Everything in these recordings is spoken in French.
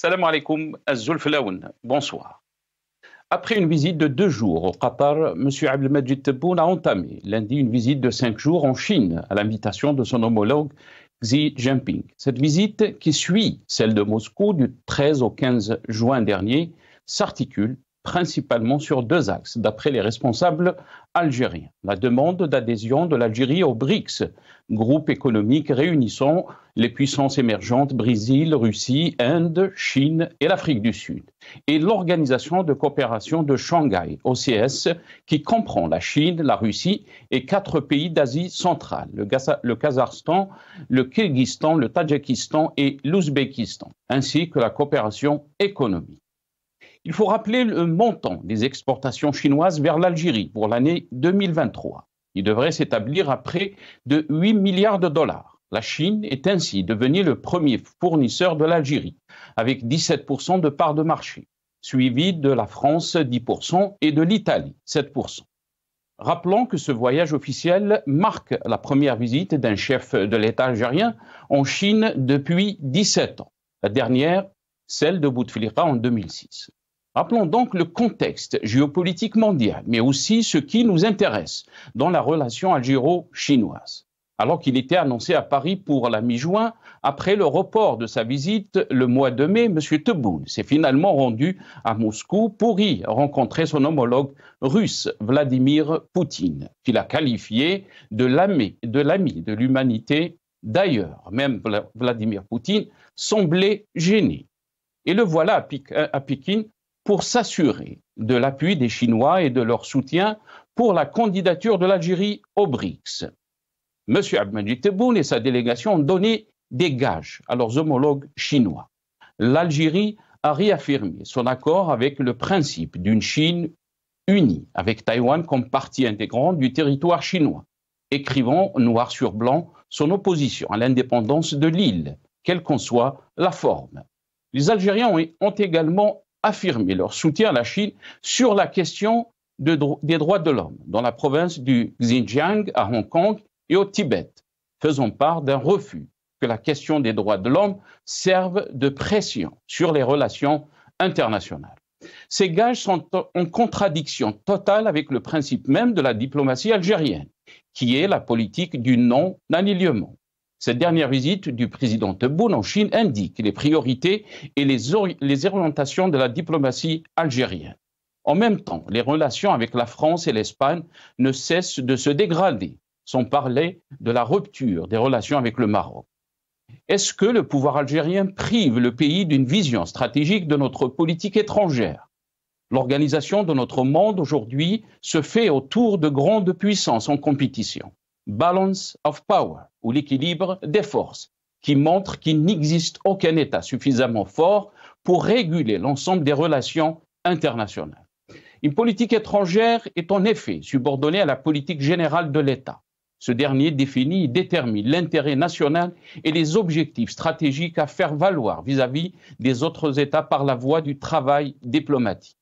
Salam alaikum, Zulflaoun. Bonsoir. Après une visite de 2 jours au Qatar, M. Abdelmadjid Tebboune a entamé lundi une visite de 5 jours en Chine à l'invitation de son homologue Xi Jinping. Cette visite, qui suit celle de Moscou du 13 au 15 juin dernier, s'articule principalement sur 2 axes, d'après les responsables algériens. La demande d'adhésion de l'Algérie au BRICS, groupe économique réunissant les puissances émergentes Brésil, Russie, Inde, Chine et l'Afrique du Sud, et l'Organisation de coopération de Shanghai, OCS, qui comprend la Chine, la Russie et 4 pays d'Asie centrale, le Kazakhstan, le Kirghizistan, le Tadjikistan et l'Ouzbékistan, ainsi que la coopération économique. Il faut rappeler le montant des exportations chinoises vers l'Algérie pour l'année 2023. Il devrait s'établir à près de 8 milliards de dollars. La Chine est ainsi devenue le premier fournisseur de l'Algérie, avec 17% de part de marché, suivi de la France 10% et de l'Italie 7%. Rappelons que ce voyage officiel marque la première visite d'un chef de l'État algérien en Chine depuis 17 ans. La dernière, celle de Bouteflika en 2006. Rappelons donc le contexte géopolitique mondial, mais aussi ce qui nous intéresse dans la relation algéro-chinoise. Alors qu'il était annoncé à Paris pour la mi-juin, après le report de sa visite le mois de mai, M. Tebboune s'est finalement rendu à Moscou pour y rencontrer son homologue russe, Vladimir Poutine, qu'il a qualifié de l'ami de l'humanité. D'ailleurs, même Vladimir Poutine semblait gêné. Et le voilà à Pékin pour s'assurer de l'appui des Chinois et de leur soutien pour la candidature de l'Algérie au BRICS. M. Abdelmadjid Tebboune et sa délégation ont donné des gages à leurs homologues chinois. L'Algérie a réaffirmé son accord avec le principe d'une Chine unie, avec Taïwan comme partie intégrante du territoire chinois, écrivant noir sur blanc son opposition à l'indépendance de l'île, quelle qu'en soit la forme. Les Algériens ont également affirmé leur soutien à la Chine sur la question des droits de l'homme dans la province du Xinjiang, à Hong Kong et au Tibet, faisant part d'un refus que la question des droits de l'homme serve de pression sur les relations internationales. Ces gages sont en contradiction totale avec le principe même de la diplomatie algérienne, qui est la politique du non-alignement. Cette dernière visite du président Tebboune en Chine indique les priorités et les orientations de la diplomatie algérienne. En même temps, les relations avec la France et l'Espagne ne cessent de se dégrader, sans parler de la rupture des relations avec le Maroc. Est-ce que le pouvoir algérien prive le pays d'une vision stratégique de notre politique étrangère? L'organisation de notre monde aujourd'hui se fait autour de grandes puissances en compétition. Balance of power, ou l'équilibre des forces, qui montre qu'il n'existe aucun État suffisamment fort pour réguler l'ensemble des relations internationales. Une politique étrangère est en effet subordonnée à la politique générale de l'État. Ce dernier définit et détermine l'intérêt national et les objectifs stratégiques à faire valoir vis-à-vis des autres États par la voie du travail diplomatique.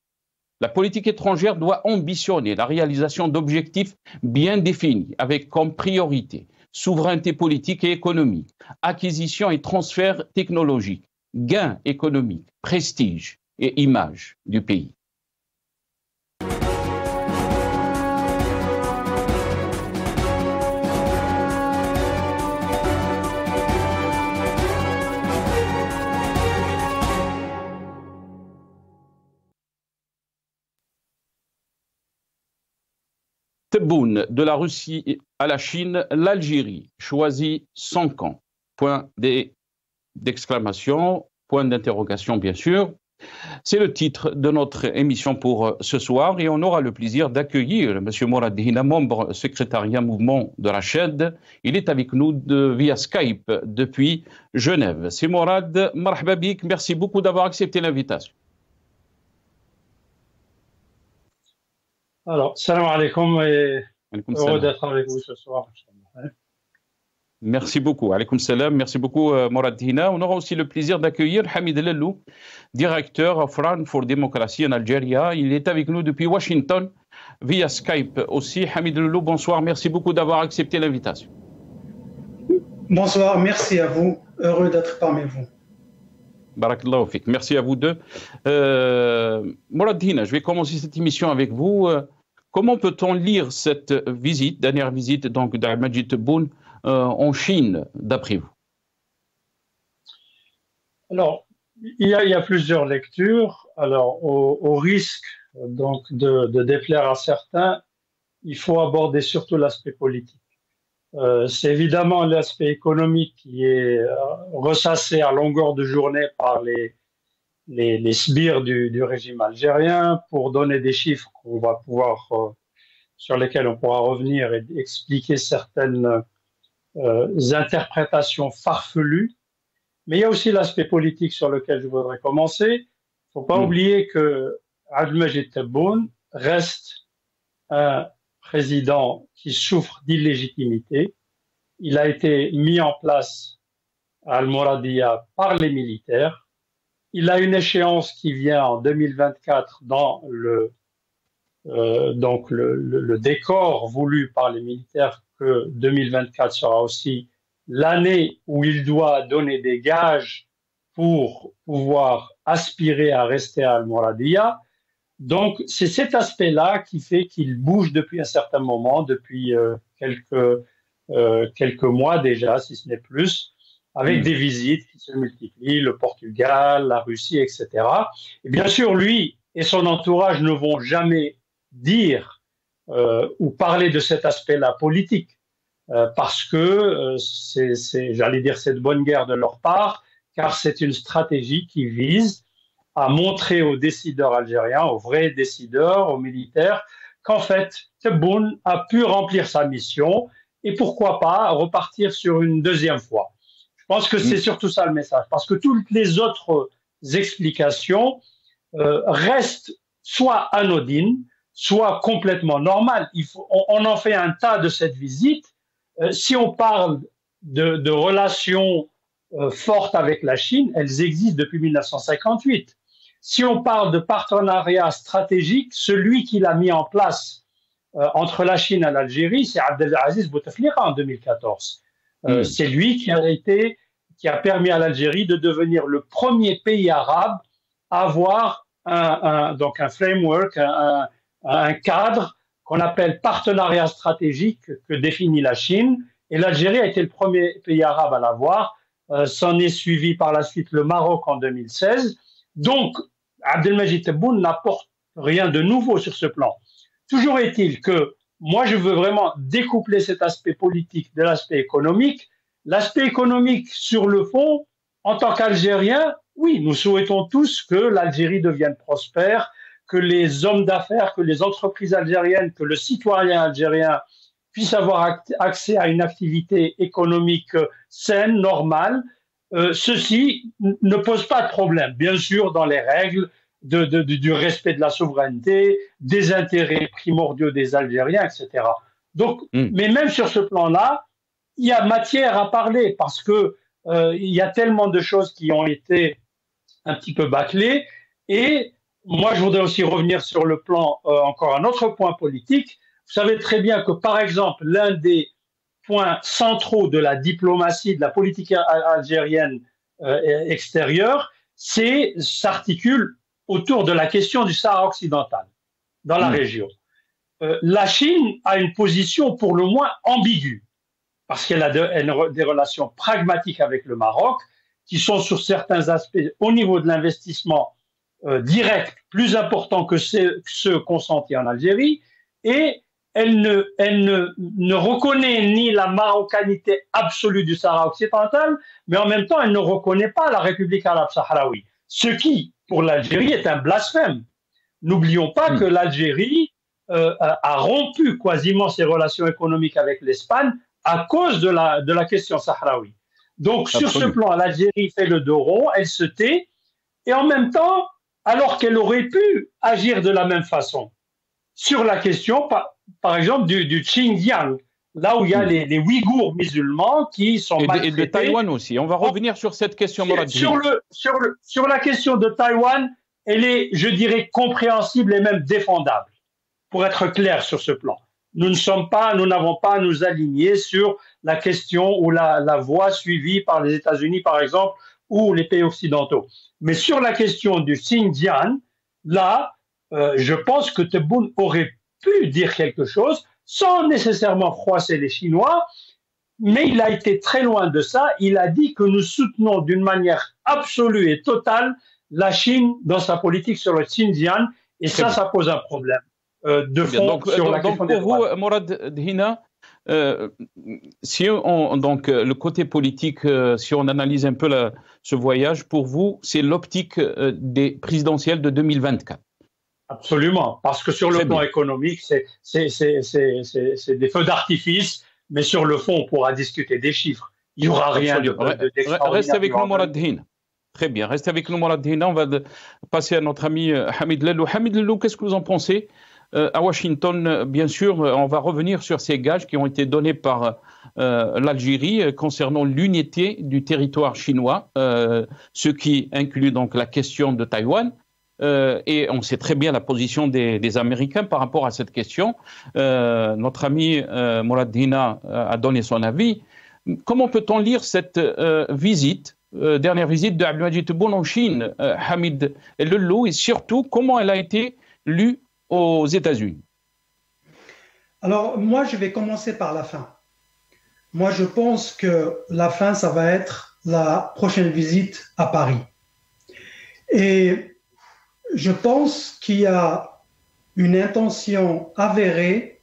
La politique étrangère doit ambitionner la réalisation d'objectifs bien définis, avec comme priorité souveraineté politique et économique, acquisition et transfert technologique, gains économiques, prestige et image du pays. Tebboune, de la Russie à la Chine, l'Algérie choisit son camp. Point d'exclamation, point d'interrogation bien sûr. C'est le titre de notre émission pour ce soir et on aura le plaisir d'accueillir M. Morad Dihina, membre secrétariat mouvement de Rached. Il est avec nous via Skype depuis Genève. C'est Morad, marhaba bik, merci beaucoup d'avoir accepté l'invitation. Alors, salam alaikum et heureux d'être avec vous ce soir. Merci beaucoup. Alaykoum salam. Merci beaucoup, Morad Dihina. On aura aussi le plaisir d'accueillir Hamid Lellou, directeur of Run for Democracy en Algérie. Il est avec nous depuis Washington via Skype aussi. Hamid Lellou, bonsoir. Merci beaucoup d'avoir accepté l'invitation. Bonsoir, merci à vous. Heureux d'être parmi vous. Barakallahu fik. Merci à vous deux. Mourad Hina, je vais commencer cette émission avec vous. Comment peut-on lire cette visite, dernière visite donc d'Al-Majid Tebboune en Chine, d'après vous? Alors, il y a plusieurs lectures. Alors, au risque donc de déplaire à certains, il faut aborder surtout l'aspect politique. C'est évidemment l'aspect économique qui est ressassé à longueur de journée par les sbires du régime algérien pour donner des chiffres qu'on va pouvoir, sur lesquels on pourra revenir et expliquer certaines interprétations farfelues. Mais il y a aussi l'aspect politique sur lequel je voudrais commencer. Il ne faut pas oublier que Abdelmajid Tebboune reste un président qui souffre d'illégitimité. Il a été mis en place à Al-Mouradia par les militaires. Il a une échéance qui vient en 2024 dans le décor voulu par les militaires, que 2024 sera aussi l'année où il doit donner des gages pour pouvoir aspirer à rester à Al-Mouradia. Donc, c'est cet aspect-là qui fait qu'il bouge depuis un certain moment, depuis quelques mois déjà, si ce n'est plus, avec des visites qui se multiplient, le Portugal, la Russie, etc. Et bien sûr, lui et son entourage ne vont jamais dire ou parler de cet aspect-là politique, parce que j'allais dire, c'est de bonne guerre de leur part, car c'est une stratégie qui vise à montrer aux décideurs algériens, aux vrais décideurs, aux militaires, qu'en fait, Tebboune a pu remplir sa mission et pourquoi pas repartir sur une deuxième fois. Je pense que c'est surtout ça le message, parce que toutes les autres explications restent soit anodines, soit complètement normales. On en fait un tas de cette visite. Si on parle de relations fortes avec la Chine, elles existent depuis 1958. Si on parle de partenariat stratégique, celui qui l'a mis en place entre la Chine et l'Algérie, c'est Abdelaziz Bouteflika en 2014. C'est lui qui a permis à l'Algérie de devenir le premier pays arabe à avoir donc un framework, un cadre qu'on appelle partenariat stratégique que définit la Chine. Et l'Algérie a été le premier pays arabe à l'avoir. S'en est suivi par la suite le Maroc en 2016. Donc, Abdelmajid Tebboune n'apporte rien de nouveau sur ce plan. Toujours est-il que moi, je veux vraiment découpler cet aspect politique de l'aspect économique. L'aspect économique, sur le fond, en tant qu'Algérien, oui, nous souhaitons tous que l'Algérie devienne prospère, que les hommes d'affaires, que les entreprises algériennes, que le citoyen algérien puisse avoir accès à une activité économique saine, normale. Ceci ne pose pas de problème, bien sûr, dans les règles du respect de la souveraineté, des intérêts primordiaux des Algériens, etc. Donc, mais même sur ce plan-là, il y a matière à parler parce que il y a tellement de choses qui ont été un petit peu bâclées. Et moi, je voudrais aussi revenir sur le plan, encore un autre point politique. Vous savez très bien que, par exemple, l'un des points centraux de la diplomatie, de la politique algérienne extérieure, s'articule autour de la question du Sahara occidental, dans la région. La Chine a une position pour le moins ambiguë, parce qu'elle a des relations pragmatiques avec le Maroc, qui sont sur certains aspects, au niveau de l'investissement direct, plus importants que ceux consentis en Algérie, et elle ne reconnaît ni la marocanité absolue du Sahara occidental, mais en même temps, elle ne reconnaît pas la République arabe sahraoui. Ce qui, pour l'Algérie, est un blasphème. N'oublions pas que l'Algérie a rompu quasiment ses relations économiques avec l'Espagne à cause de la question sahraoui. Donc, sur ce plan, l'Algérie fait le dos rond, elle se tait, et en même temps, alors qu'elle aurait pu agir de la même façon, sur la question, par exemple, du Xinjiang, là où il y a les Ouïghours musulmans qui sont maltraités. Et de Taïwan aussi. On va revenir sur cette question. Sur la question de Taïwan, elle est, je dirais, compréhensible et même défendable, pour être clair sur ce plan. Nous n'avons pas à nous aligner sur la question ou la voie suivie par les États-Unis, par exemple, ou les pays occidentaux. Mais sur la question du Xinjiang, là, je pense que Tebboune aurait pu dire quelque chose sans nécessairement froisser les Chinois, mais il a été très loin de ça. Il a dit que nous soutenons d'une manière absolue et totale la Chine dans sa politique sur le Xinjiang, et ça pose un problème de fond sur la question des droits. Pour vous, Morad Dhina, le côté politique, si on analyse un peu ce voyage, pour vous, c'est l'optique des présidentielles de 2024. Absolument, parce que sur le plan économique, c'est des feux d'artifice, mais sur le fond, on pourra discuter des chiffres. Il n'y aura rien d'extraordinaire. Reste avec nous, Morad Dhina. Très bien, restez avec nous, Morad Dhina. On va passer à notre ami Hamid Lellou. Hamid Lellou, qu'est-ce que vous en pensez? À Washington, bien sûr, on va revenir sur ces gages qui ont été donnés par l'Algérie concernant l'unité du territoire chinois, ce qui inclut donc la question de Taïwan. Et on sait très bien la position des Américains par rapport à cette question. Notre ami Morad Dhina a donné son avis. Comment peut-on lire cette visite, dernière visite de Abdelmadjid Tebboune en Chine, Hamid Lellou, et surtout comment elle a été lue aux États-Unis? Alors, moi, je vais commencer par la fin. Moi, je pense que la fin, ça va être la prochaine visite à Paris. Et je pense qu'il y a une intention avérée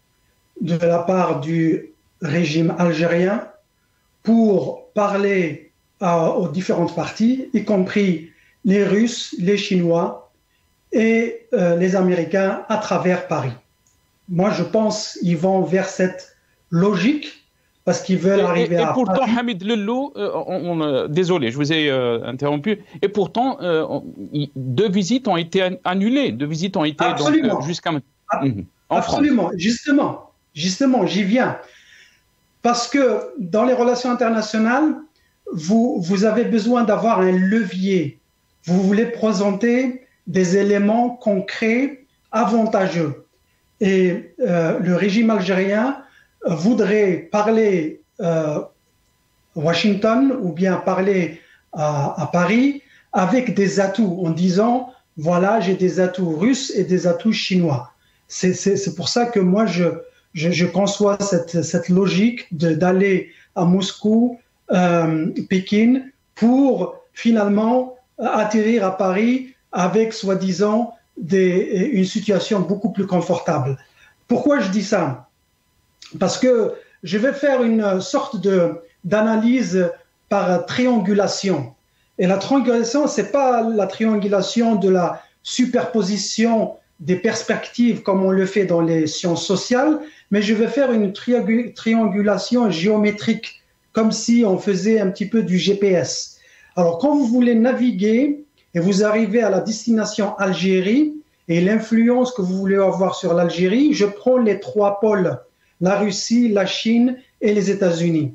de la part du régime algérien pour parler aux différentes parties, y compris les Russes, les Chinois et les Américains à travers Paris. Moi, je pense qu'ils vont vers cette logique parce qu'ils veulent arriver à... Et pourtant, Paris. Hamid Lellou, désolé, je vous ai interrompu, et pourtant, 2 visites ont été annulées, 2 visites ont été jusqu'à en Absolument, France. Justement, j'y viens. Parce que dans les relations internationales, vous avez besoin d'avoir un levier. Vous voulez présenter des éléments concrets, avantageux. Et le régime algérien voudrait parler à Washington ou bien parler à Paris avec des atouts en disant « voilà, j'ai des atouts russes et des atouts chinois ». C'est pour ça que moi, je conçois cette logique d'aller à Moscou, Pékin, pour finalement atterrir à Paris avec soi-disant une situation beaucoup plus confortable. Pourquoi je dis ça? Parce que je vais faire une sorte d'analyse par triangulation. Et la triangulation, ce n'est pas la triangulation de la superposition des perspectives comme on le fait dans les sciences sociales, mais je vais faire une triangulation géométrique, comme si on faisait un petit peu du GPS. Alors, quand vous voulez naviguer et vous arrivez à la destination Algérie et l'influence que vous voulez avoir sur l'Algérie, je prends les 3 pôles, la Russie, la Chine et les États-Unis.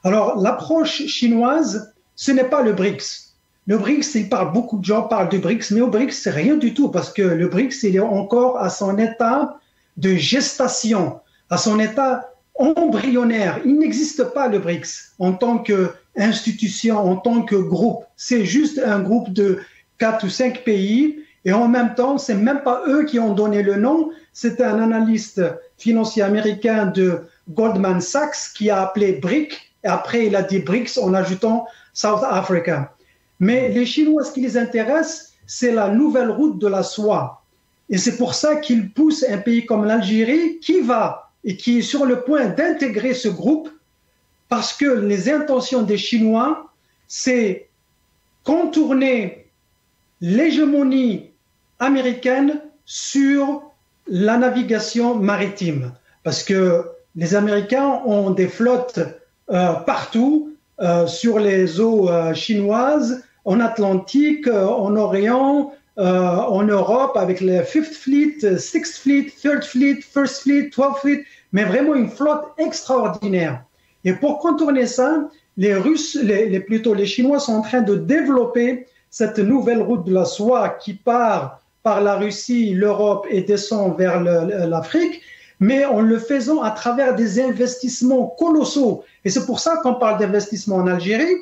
Alors, l'approche chinoise, ce n'est pas le BRICS. Le BRICS, beaucoup de gens parlent de BRICS, mais au BRICS, c'est rien du tout, parce que le BRICS, il est encore à son état de gestation, à son état embryonnaire. Il n'existe pas, le BRICS, en tant qu'institution, en tant que groupe. C'est juste un groupe de 4 ou 5 pays, et en même temps, c'est même pas eux qui ont donné le nom, c'est un analyste financier américain de Goldman Sachs qui a appelé BRIC, et après il a dit BRICS en ajoutant South Africa. Mais les Chinois, ce qui les intéresse, c'est la nouvelle route de la soie. Et c'est pour ça qu'ils poussent un pays comme l'Algérie qui va et qui est sur le point d'intégrer ce groupe, parce que les intentions des Chinois, c'est contourner l'hégémonie américaine sur la navigation maritime. Parce que les Américains ont des flottes partout, sur les eaux chinoises, en Atlantique, en Orient, en Europe, avec le 5th Fleet, 6th Fleet, 3rd Fleet, 1st Fleet, 12th Fleet, mais vraiment une flotte extraordinaire. Et pour contourner ça, les Russes, plutôt les Chinois sont en train de développer cette nouvelle route de la soie qui part par la Russie, l'Europe et descend vers l'Afrique, mais en le faisant à travers des investissements colossaux. Et c'est pour ça qu'on parle d'investissement en Algérie,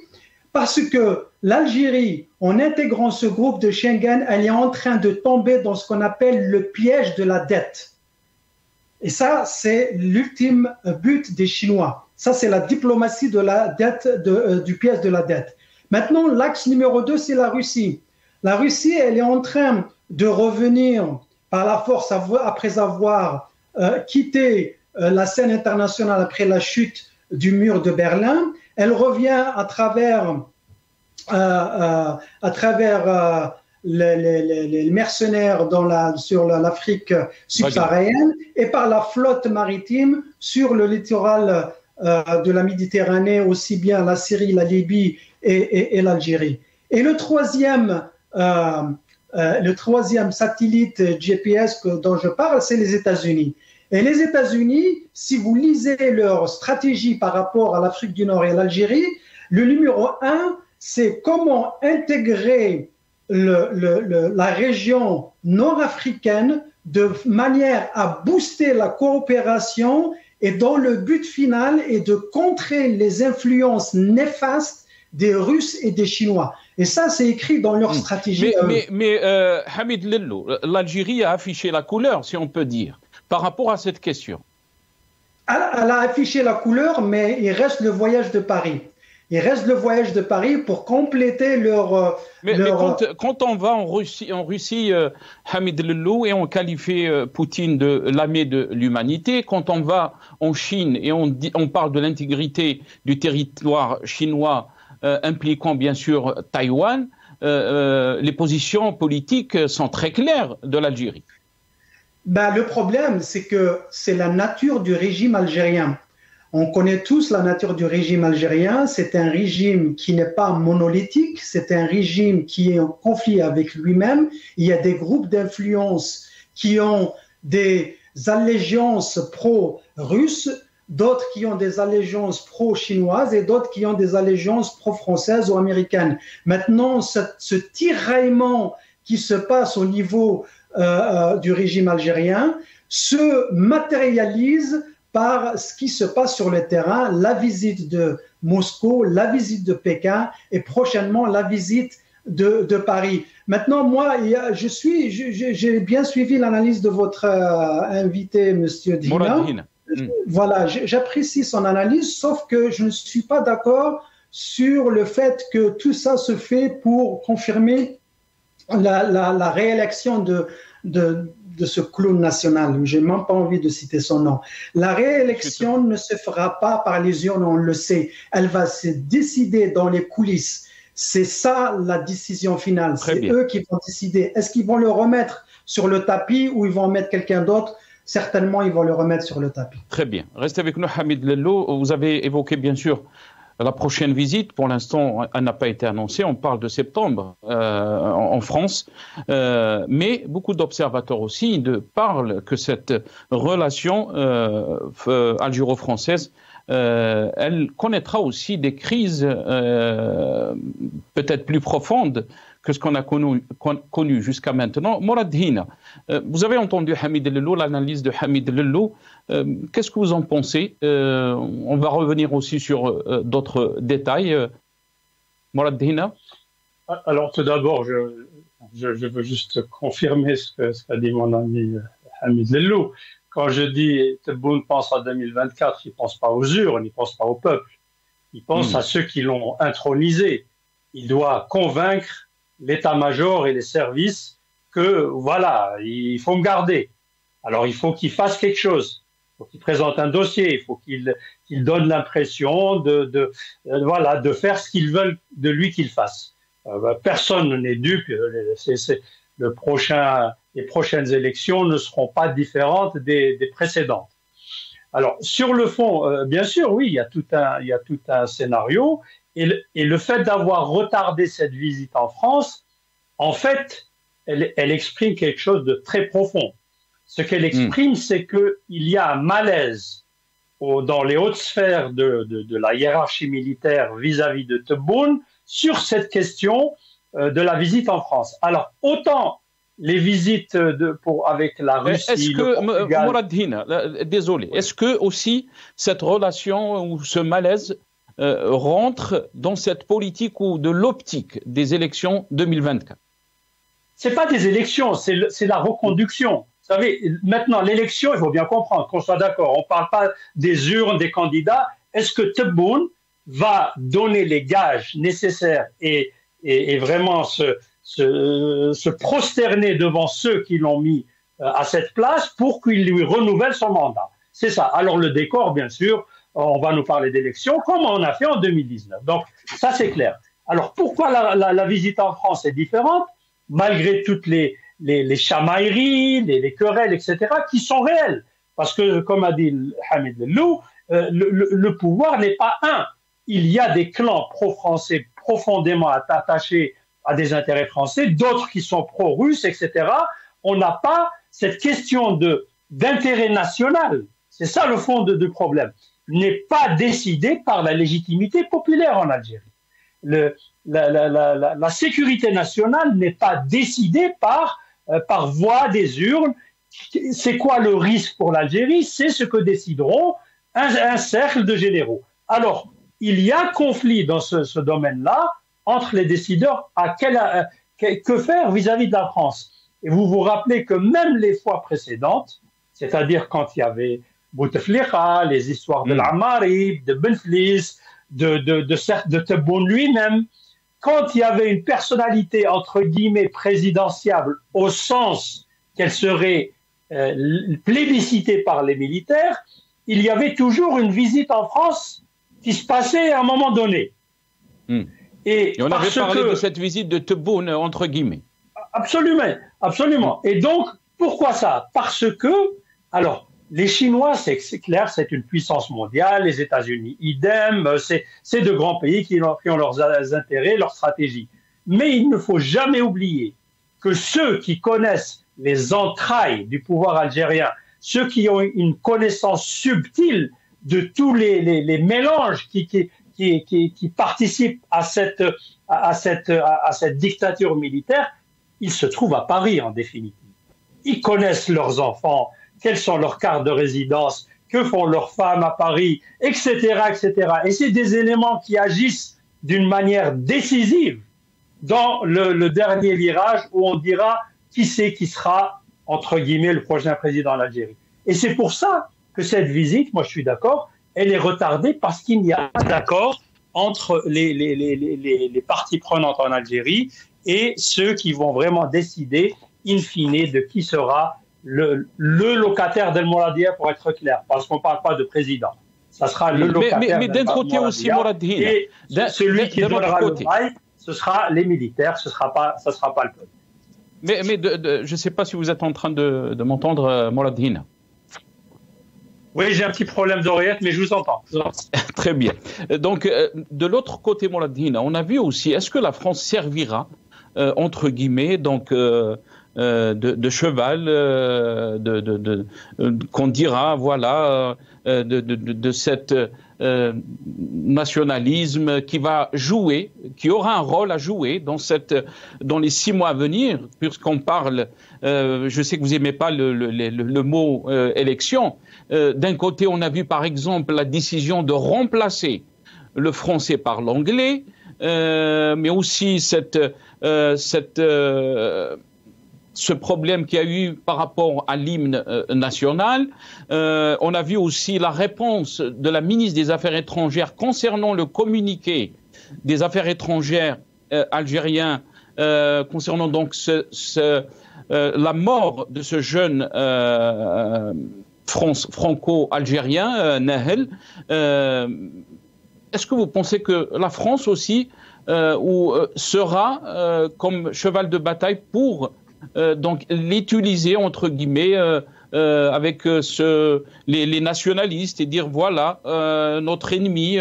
Parce que l'Algérie, en intégrant ce groupe de Schengen, elle est en train de tomber dans ce qu'on appelle le piège de la dette. Et ça, c'est l'ultime but des Chinois. Ça, c'est la diplomatie de la dette, du piège de la dette. Maintenant, l'axe numéro 2, c'est la Russie. La Russie, elle est en train de revenir par la force après avoir quitté la scène internationale après la chute du mur de Berlin. Elle revient à travers les mercenaires sur l'Afrique subsaharienne et par la flotte maritime sur le littoral de la Méditerranée, aussi bien la Syrie, la Libye et l'Algérie. Et le troisième satellite GPS dont je parle, c'est les États-Unis. Et les États-Unis, si vous lisez leur stratégie par rapport à l'Afrique du Nord et à l'Algérie, le numéro 1, c'est comment intégrer la région nord-africaine de manière à booster la coopération et dont le but final est de contrer les influences néfastes des Russes et des Chinois. Et ça, c'est écrit dans leur stratégie. Mais Hamid Lellou, l'Algérie a affiché la couleur, si on peut dire, par rapport à cette question. Elle a affiché la couleur, mais il reste le voyage de Paris. Il reste le voyage de Paris pour compléter leur... Mais quand on va en Russie, Hamid Lellou, et on qualifie Poutine de l'âme de l'humanité, quand on va en Chine et on parle de l'intégrité du territoire chinois impliquant bien sûr Taïwan, les positions politiques sont très claires de l'Algérie. Ben, le problème, c'est que c'est la nature du régime algérien. On connaît tous la nature du régime algérien. C'est un régime qui n'est pas monolithique. C'est un régime qui est en conflit avec lui-même. Il y a des groupes d'influence qui ont des allégeances pro-russes, d'autres qui ont des allégeances pro-chinoises et d'autres qui ont des allégeances pro-françaises ou américaines. Maintenant, ce tiraillement qui se passe au niveau du régime algérien se matérialise par ce qui se passe sur le terrain, la visite de Moscou, la visite de Pékin et prochainement la visite de Paris. Maintenant, moi, j'ai bien suivi l'analyse de votre invité, Monsieur Dina. Voilà, j'apprécie son analyse, sauf que je ne suis pas d'accord sur le fait que tout ça se fait pour confirmer la réélection de ce clown national. Je n'ai même pas envie de citer son nom. La réélection ne se fera pas par les urnes, on le sait. Elle va se décider dans les coulisses. C'est ça la décision finale. C'est eux qui vont décider. Est-ce qu'ils vont le remettre sur le tapis ou ils vont mettre quelqu'un d'autre? Certainement, ils vont le remettre sur le tapis. Très bien. Restez avec nous, Hamid Lellou. Vous avez évoqué, bien sûr, la prochaine visite. Pour l'instant, elle n'a pas été annoncée. On parle de septembre en France. Mais beaucoup d'observateurs aussi parlent que cette relation algéro-française, elle connaîtra aussi des crises peut-être plus profondes que ce qu'on a connu jusqu'à maintenant. Morad Hina, vous avez entendu Hamid Lellou, l'analyse de Hamid Lellou. Qu'est-ce que vous en pensez? On va revenir aussi sur d'autres détails. Morad Hina. Alors tout d'abord, je veux juste confirmer ce qu'a dit mon ami Hamid Lellou. Quand je dis Tebboune pense à 2024, il ne pense pas aux urnes, il ne pense pas au peuple. Il pense à ceux qui l'ont intronisé. Il doit convaincre l'état-major et les services que, voilà, il faut me garder. Alors, il faut qu'il fasse quelque chose. Il faut qu'il présente un dossier. Il faut qu'il donne l'impression de faire ce qu'ils veulent de lui qu'il fasse. Personne n'est dupe. Les prochaines élections ne seront pas différentes des précédentes. Alors, sur le fond, bien sûr, oui, il y a tout un scénario. Et le fait d'avoir retardé cette visite en France, en fait, elle exprime quelque chose de très profond. Ce qu'elle exprime, c'est qu'il y a un malaise dans les hautes sphères de la hiérarchie militaire vis-à-vis de Tebboune sur cette question de la visite en France. Alors, autant les visites avec la Russie, le Portugal... Morad Hina, désolé, est-ce que aussi cette relation ou ce malaise rentre dans cette politique ou de l'optique des élections 2024? Ce n'est pas des élections, c'est la reconduction. Vous savez, maintenant, l'élection, il faut bien comprendre, qu'on soit d'accord, on ne parle pas des urnes, des candidats. Est-ce que Tebboune va donner les gages nécessaires et vraiment se prosterner devant ceux qui l'ont mis à cette place pour qu'il lui renouvelle son mandat? C'est ça. Alors le décor, bien sûr, on va nous parler d'élections, comme on a fait en 2019. Donc ça, c'est clair. Alors pourquoi la visite en France est différente, malgré toutes les chamailleries, les querelles, etc., qui sont réelles? Parce que, comme a dit Hamid Lelou, le pouvoir n'est pas un. Il y a des clans pro-français profondément attachés à des intérêts français, d'autres qui sont pro-russes, etc. On n'a pas cette question d'intérêt national. C'est ça le fond du problème. N'est pas décidé par la légitimité populaire en Algérie. La sécurité nationale n'est pas décidée par voie des urnes. C'est quoi le risque pour l'Algérie? C'est ce que décideront un cercle de généraux. Alors, il y a conflit dans ce domaine-là entre les décideurs. Que faire vis-à-vis de la France? Et vous vous rappelez que même les fois précédentes, c'est-à-dire quand il y avait Bouteflika, les histoires de l'Amarib, de Benflis, de Tebboune lui-même, quand il y avait une personnalité, entre guillemets, présidentiable, au sens qu'elle serait plébiscitée par les militaires, il y avait toujours une visite en France qui se passait à un moment donné. Et on avait parlé de cette visite de Tebboune, entre guillemets. Absolument, absolument. Et donc, pourquoi ça? Parce que, alors, les Chinois, c'est clair, c'est une puissance mondiale, les États-Unis, idem, c'est de grands pays qui ont leurs intérêts, leurs stratégies. Mais il ne faut jamais oublier que ceux qui connaissent les entrailles du pouvoir algérien, ceux qui ont une connaissance subtile de tous les mélanges qui participent à cette dictature militaire, ils se trouvent à Paris en définitive. Ils connaissent leurs enfants, quelles sont leurs cartes de résidence, que font leurs femmes à Paris, etc., etc. Et c'est des éléments qui agissent d'une manière décisive dans le dernier virage où on dira qui c'est qui sera, entre guillemets, le prochain président d'Algérie. Et c'est pour ça que cette visite, moi je suis d'accord, elle est retardée parce qu'il n'y a pas d'accord entre les parties prenantes en Algérie et ceux qui vont vraiment décider, in fine, de qui sera le locataire d'El Mouradia, pour être clair, parce qu'on ne parle pas de président. Ça sera le locataire. Mais d'un côté aussi, Mouradia, et celui qui donnera le bail, ce sera les militaires, ce ne sera pas le peuple. Mais je ne sais pas si vous êtes en train de m'entendre, Mouradia. Oui, j'ai un petit problème d'oreillette, mais je vous entends. Très bien. Donc, de l'autre côté, Mouradia, on a vu aussi, est-ce que la France servira, entre guillemets, donc de cheval, qu'on dira, voilà, de cette nationalisme qui va jouer, qui aura un rôle à jouer dans les 6 mois à venir, puisqu'on parle, je sais que vous n'aimez pas le mot élection. D'un côté, on a vu par exemple la décision de remplacer le français par l'anglais, mais aussi ce problème qu'il y a eu par rapport à l'hymne national. On a vu aussi la réponse de la ministre des Affaires étrangères concernant le communiqué des Affaires étrangères algérien concernant donc la mort de ce jeune franco-algérien, Nahel. Est-ce que vous pensez que la France aussi sera comme cheval de bataille pour donc l'utiliser entre guillemets avec les nationalistes et dire voilà notre ennemi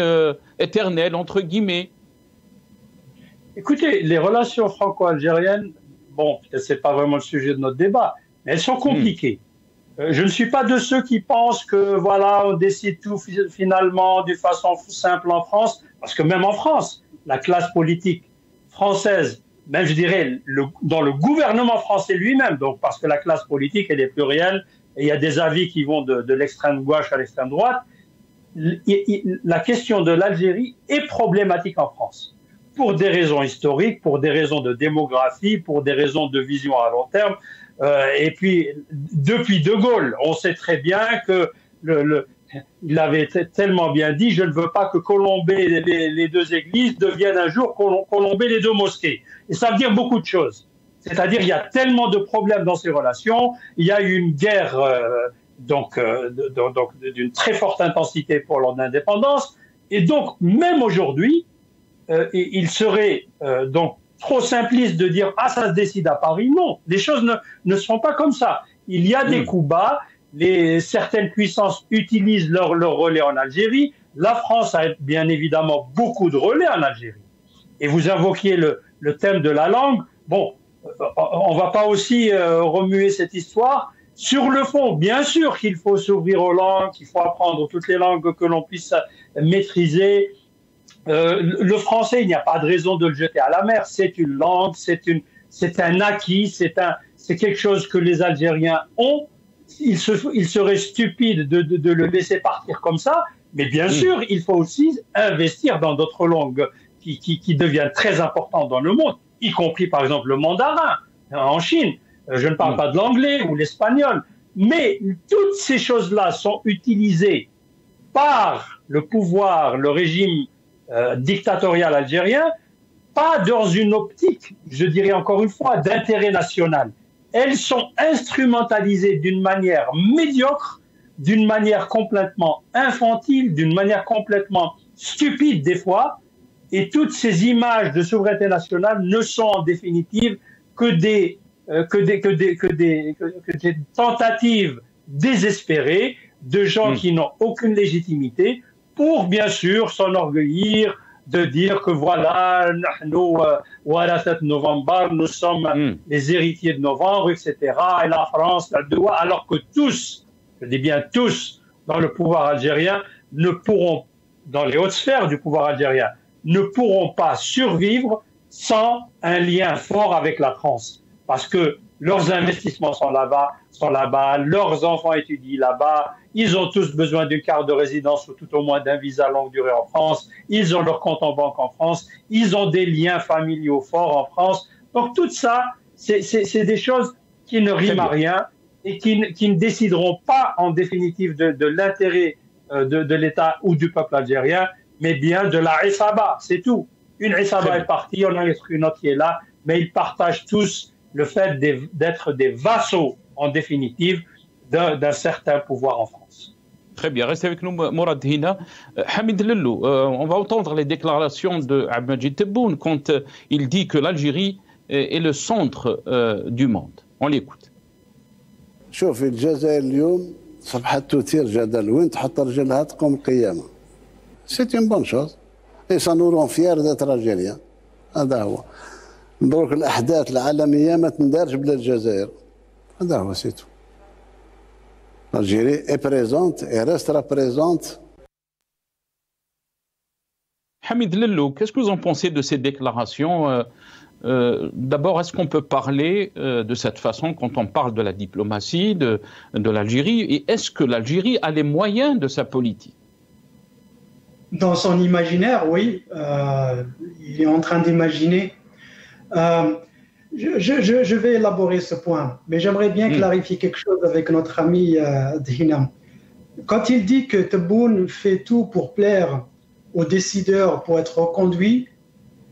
éternel entre guillemets? Écoutez, les relations franco-algériennes, bon, c'est pas vraiment le sujet de notre débat, mais elles sont compliquées. Je ne suis pas de ceux qui pensent que voilà, on décide tout finalement de façon simple en France, parce que même en France, la classe politique française, même je dirais dans le gouvernement français lui-même, donc parce que la classe politique elle est plurielle et il y a des avis qui vont de l'extrême gauche à l'extrême droite, la question de l'Algérie est problématique en France. Pour des raisons historiques, pour des raisons de démographie, pour des raisons de vision à long terme. Et puis, depuis De Gaulle, on sait très bien que il avait tellement bien dit, je ne veux pas que colomber les deux églises devienne un jour colomber les deux mosquées. Et ça veut dire beaucoup de choses. C'est-à-dire, il y a tellement de problèmes dans ces relations. Il y a eu une guerre d'une très forte intensité pour l'indépendance. Et donc, même aujourd'hui, il serait donc trop simpliste de dire « Ah, ça se décide à Paris ». Non, les choses ne sont pas comme ça. Il y a des coups bas. Certaines puissances utilisent leur relais en Algérie. La France a bien évidemment beaucoup de relais en Algérie. Et vous invoquiez le thème de la langue. Bon, on ne va pas aussi remuer cette histoire. Sur le fond, bien sûr qu'il faut s'ouvrir aux langues, qu'il faut apprendre toutes les langues que l'on puisse maîtriser. Le français, il n'y a pas de raison de le jeter à la mer. C'est une langue, c'est un acquis, c'est quelque chose que les Algériens ont. Il serait stupide de le laisser partir comme ça, mais bien sûr, il faut aussi investir dans d'autres langues qui deviennent très importantes dans le monde, y compris par exemple le mandarin en Chine. Je ne parle pas de l'anglais ou l'espagnol, mais toutes ces choses-là sont utilisées par le pouvoir, le régime dictatorial algérien, pas dans une optique, je dirais encore une fois, d'intérêt national. Elles sont instrumentalisées d'une manière médiocre, d'une manière complètement infantile, d'une manière complètement stupide des fois, et toutes ces images de souveraineté nationale ne sont en définitive que des tentatives désespérées de gens qui n'ont aucune légitimité pour bien sûr s'enorgueillir de dire que voilà, nous sommes les héritiers de novembre, etc. Et la France, alors que tous, je dis bien tous, dans le pouvoir algérien, ne pourront, dans les hautes sphères du pouvoir algérien, ne pourront pas survivre sans un lien fort avec la France. Parce que leurs investissements sont là-bas, leurs enfants étudient là-bas, ils ont tous besoin d'une carte de résidence ou tout au moins d'un visa longue durée en France, ils ont leur compte en banque en France, ils ont des liens familiaux forts en France. Donc tout ça, c'est des choses qui ne riment à rien et qui ne décideront pas en définitive de l'intérêt de l'État ou du peuple algérien, mais bien de la Issaba, c'est tout. Une Issaba est partie, on en a une autre qui est là, mais ils partagent tous le fait d'être des vassaux, en définitive, d'un certain pouvoir en France. Très bien, restez avec nous, Mourad Hina. Hamid Lellou, on va entendre les déclarations de Abdelmajid Tebboune quand il dit que l'Algérie est le centre du monde. On l'écoute. شوفي الجزائر اليوم صبحت تثير جدل وين تحط رجلها تقوم القيامة. C'est une bonne chose. Et ça nous rend fiers d'être algériens. هذا هو. دروك الأحداث العالمية ما تندارش بلا الجزائر. هذا هو سيتو. L'Algérie est présente et restera présente. Hamid Lellou, qu'est-ce que vous en pensez de ces déclarations? D'abord, est-ce qu'on peut parler de cette façon quand on parle de la diplomatie de l'Algérie? Et est-ce que l'Algérie a les moyens de sa politique? Dans son imaginaire, oui. Il est en train d'imaginer. Je vais élaborer ce point, mais j'aimerais bien clarifier quelque chose avec notre ami Dhinam. Quand il dit que Tebboune fait tout pour plaire aux décideurs, pour être reconduit,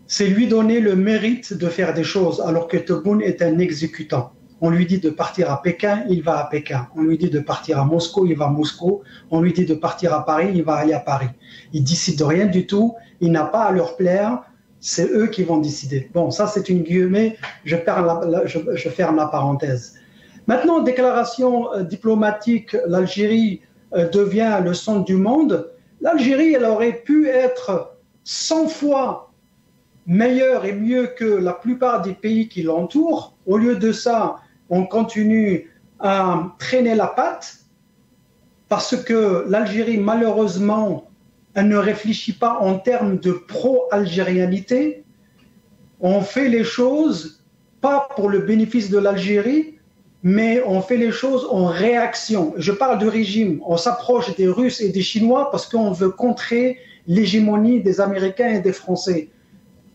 c'est lui donner le mérite de faire des choses, alors que Tebboune est un exécutant. On lui dit de partir à Pékin, il va à Pékin. On lui dit de partir à Moscou, il va à Moscou. On lui dit de partir à Paris, il va aller à Paris. Il décide de rien du tout, il n'a pas à leur plaire. C'est eux qui vont décider. Bon, ça c'est une guillemets, je ferme la parenthèse. Maintenant, déclaration diplomatique, l'Algérie devient le centre du monde. L'Algérie, elle aurait pu être 100 fois meilleure et mieux que la plupart des pays qui l'entourent. Au lieu de ça, on continue à traîner la patte parce que l'Algérie, malheureusement, elle ne réfléchit pas en termes de pro-algérianité. On fait les choses pas pour le bénéfice de l'Algérie, mais on fait les choses en réaction. Je parle du régime. On s'approche des Russes et des Chinois parce qu'on veut contrer l'hégémonie des Américains et des Français.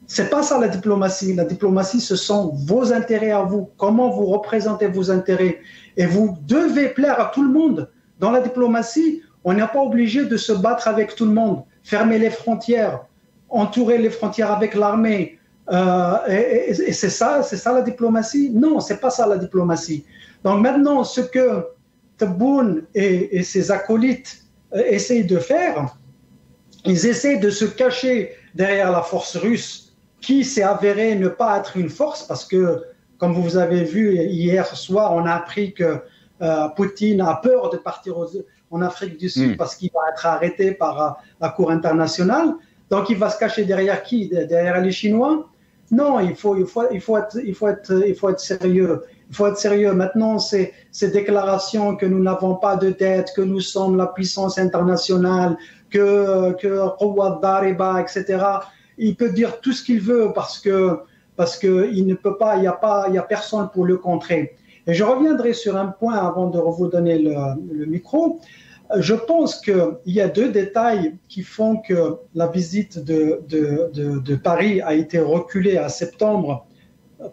C'est pas ça la diplomatie. La diplomatie, ce sont vos intérêts à vous. Comment vous représentez vos intérêts. Et vous devez plaire à tout le monde. Dans la diplomatie, on n'est pas obligé de se battre avec tout le monde. Fermer les frontières, entourer les frontières avec l'armée. Et c'est ça la diplomatie? Non, c'est pas ça la diplomatie. Donc maintenant, ce que Tebboune et ses acolytes essayent de faire, ils essayent de se cacher derrière la force russe, qui s'est avérée ne pas être une force, parce que, comme vous avez vu hier soir, on a appris que Poutine a peur de partir en Afrique du Sud parce qu'il va être arrêté par la Cour internationale. Donc il va se cacher derrière qui? Derrière les Chinois? Non, il faut être sérieux. Il faut être sérieux. Maintenant, ces déclarations que nous n'avons pas de dette, que nous sommes la puissance internationale, que Rouad Dariba, etc. Il peut dire tout ce qu'il veut parce que il ne peut pas, il y a personne pour le contrer. Et je reviendrai sur un point avant de vous donner le micro. Je pense qu'il y a deux détails qui font que la visite de Paris a été reculée à septembre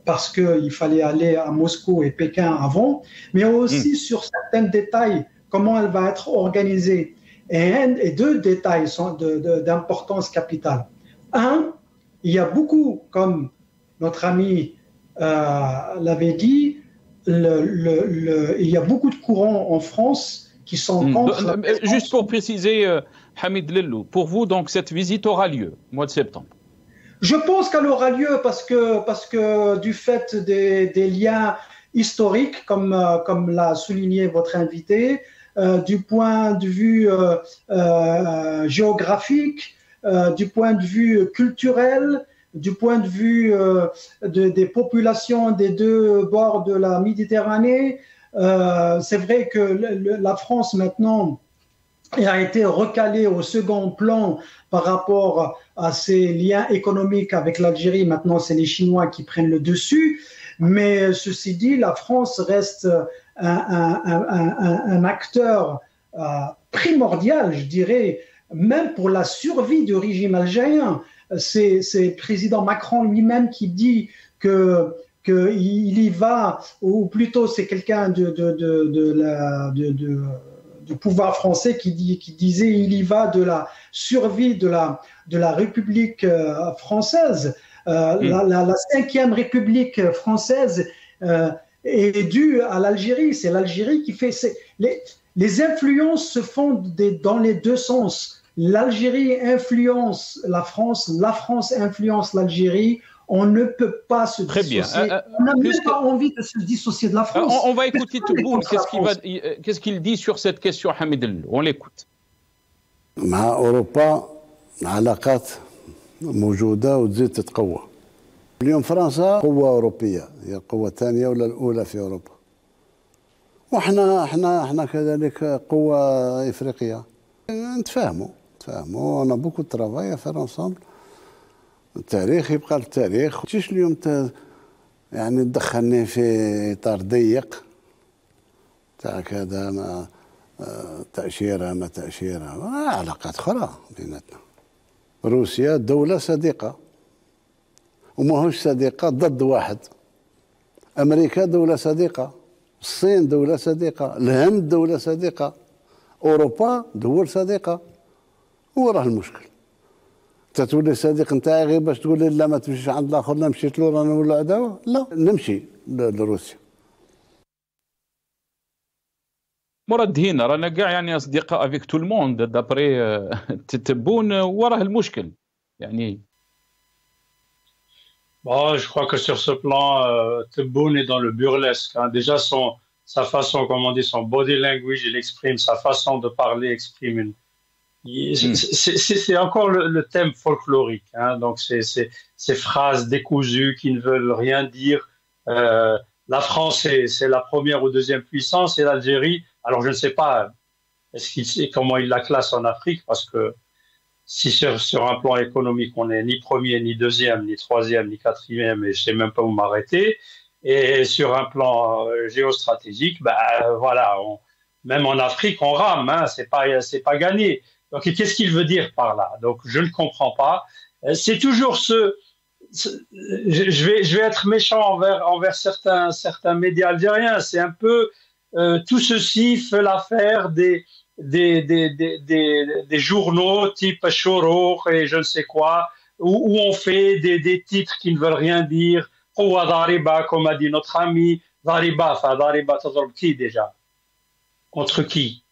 parce qu'il fallait aller à Moscou et Pékin avant, mais aussi sur certains détails, comment elle va être organisée. Et deux détails sont d'importance capitale. Un, il y a beaucoup, comme notre ami l'avait dit, il y a beaucoup de courants en France qui sont contre. Juste pour préciser, Hamid Lellou, pour vous, donc, cette visite aura lieu au mois de septembre? Je pense qu'elle aura lieu parce que du fait des liens historiques, comme l'a souligné votre invité, du point de vue géographique, du point de vue culturel, du point de vue des populations des deux bords de la Méditerranée. C'est vrai que la France maintenant a été recalée au second plan par rapport à ses liens économiques avec l'Algérie. Maintenant, c'est les Chinois qui prennent le dessus. Mais ceci dit, la France reste un acteur primordial, je dirais, même pour la survie du régime algérien. C'est le président Macron lui-même qui dit qu'il y va, ou plutôt c'est quelqu'un du pouvoir français qui disait il y va de la survie de la République française. La 5e République française est due à l'Algérie. C'est l'Algérie qui fait... Les influences se font dans les deux sens. L'Algérie influence la France influence l'Algérie. On ne peut pas se dissocier. Très bien. On n'a même pas envie de se dissocier de la France. On va écouter Tebboune. Qu'est-ce qu'il dit sur cette question, Hamid Lellou? On l'écoute. مع أوروبا علاقات موجودة وتزيد تتقوى. اليوم فرنسا قوة أوروبية، هي القوة الثانية ولا الأولى في أوروبا. وإحنا كذلك قوة إفريقية. نتفاهموا أنا بوكو ترافاي فير انصامبل. التاريخ يبقى للتاريخ. تجيش اليوم يعني تدخلني في إطار ضيق تاع كذا ما تأشيرة ما تأشيرة، علاقات أخرى بيناتنا. روسيا دولة صديقة وماهوش صديقة ضد واحد. أمريكا دولة صديقة، الصين دولة صديقة، الهند دولة صديقة، أوروبا دول صديقة. هو راه المشكل. تتولي صديق نتاعي غير باش تقول لي لا ما تمشيش عند الآخر، لا مشيت له رانا نولوا عداوة؟ لا، نمشي لروسيا. مراد هنا رانا كاع يعني اصدقاء افيك تو الموند دابري تبون وراه المشكل يعني. Bon, je crois que sur ce plan, Tebboune est dans le burlesque. Hein. Déjà, sa façon, comme on dit, son body language, il exprime, sa façon de parler exprime c'est encore le thème folklorique. Hein. Donc, ces phrases décousues qui ne veulent rien dire. La France, c'est la première ou deuxième puissance, et l'Algérie, alors je ne sais pas comment il la classe en Afrique, parce que si sur un plan économique, on n'est ni premier, ni deuxième, ni troisième, ni quatrième, et je ne sais même pas où m'arrêter, Et sur un plan géostratégique, voilà, même en Afrique, on rame, hein, c'est pas gagné. Donc, qu'est-ce qu'il veut dire par là? Donc, je ne comprends pas. C'est toujours je vais être méchant envers certains médias algériens. C'est un peu tout ceci fait l'affaire des journaux type Shorouk et je ne sais quoi, où on fait des titres qui ne veulent rien dire. Qouwa Dariba, comme a dit notre ami, Dariba تضرب qui déjà? Contre qui?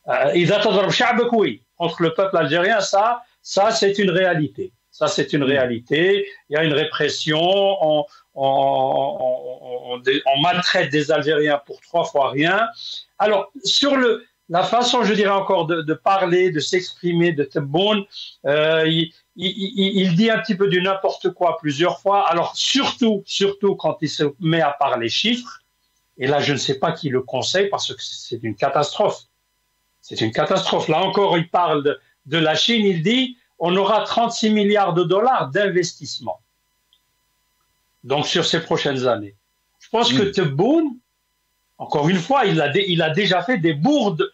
إذا تضرب شعبك, oui. Contre le peuple algérien, ça c'est une réalité. Ça, c'est une réalité. Il y a une répression. On maltraite des Algériens pour 3 fois rien. Alors, sur la façon, je dirais encore, de parler, de s'exprimer de Tebboune, il dit un petit peu du n'importe quoi plusieurs fois. Alors, surtout quand il se met à parler chiffres. Et là, je ne sais pas qui le conseille parce que c'est une catastrophe. C'est une catastrophe. Là encore, il parle de la Chine. Il dit on aura 36 milliards de dollars d'investissement. Donc, sur ces prochaines années. Je pense que Tebboune, encore une fois, il a déjà fait des bourdes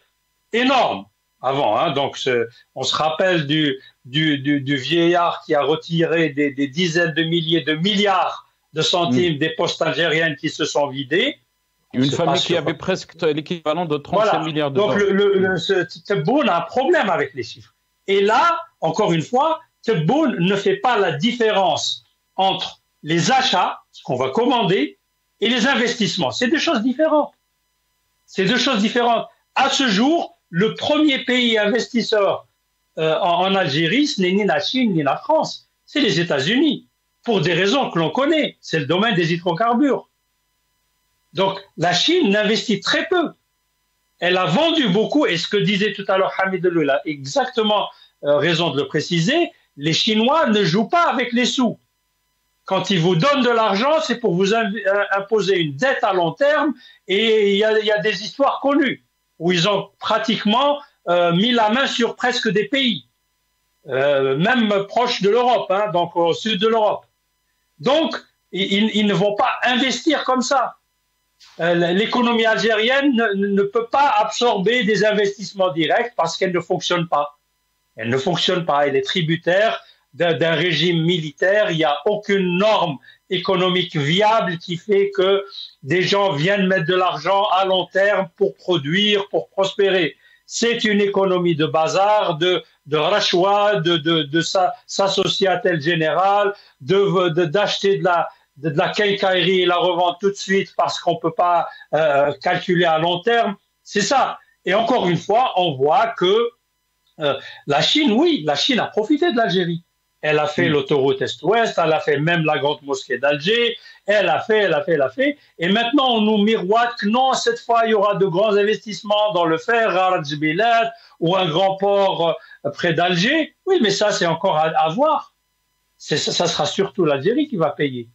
énormes avant. Hein. Donc, on se rappelle du vieillard qui a retiré des dizaines de milliers de milliards de centimes des postes algériennes qui se sont vidées. Une famille qui avait presque l'équivalent de 35 milliards de dollars. Donc, Tebboune a un problème avec les chiffres. Et là, encore une fois, Tebboune ne fait pas la différence entre les achats, ce qu'on va commander, et les investissements. C'est deux choses différentes. C'est deux choses différentes. À ce jour, le premier pays investisseur en Algérie, ce n'est ni la Chine ni la France, c'est les États-Unis, pour des raisons que l'on connaît. C'est le domaine des hydrocarbures. Donc, la Chine n'investit très peu. Elle a vendu beaucoup, et ce que disait tout à l'heure Hamidou, il a exactement raison de le préciser, les Chinois ne jouent pas avec les sous. Quand ils vous donnent de l'argent, c'est pour vous imposer une dette à long terme, et il y a des histoires connues, où ils ont pratiquement mis la main sur presque des pays, même proches de l'Europe, hein, donc au sud de l'Europe. Donc, ils ne vont pas investir comme ça. L'économie algérienne ne peut pas absorber des investissements directs parce qu'elle ne fonctionne pas. Elle ne fonctionne pas. Elle est tributaire d'un régime militaire. Il n'y a aucune norme économique viable qui fait que des gens viennent mettre de l'argent à long terme pour produire, pour prospérer. C'est une économie de bazar, de rachwa, de s'associer à tel général, d'acheter de la quincaillerie et la revendre tout de suite parce qu'on ne peut pas calculer à long terme. C'est ça. Et encore une fois, on voit que la Chine, oui, la Chine a profité de l'Algérie. Elle a fait l'autoroute Est-Ouest, elle a fait même la grande mosquée d'Alger, elle a fait. Et maintenant, on nous miroite que non, cette fois, il y aura de grands investissements dans le fer, Rarajbilat, ou un grand port près d'Alger. Oui, mais ça, c'est encore à voir. Ça sera surtout l'Algérie qui va payer.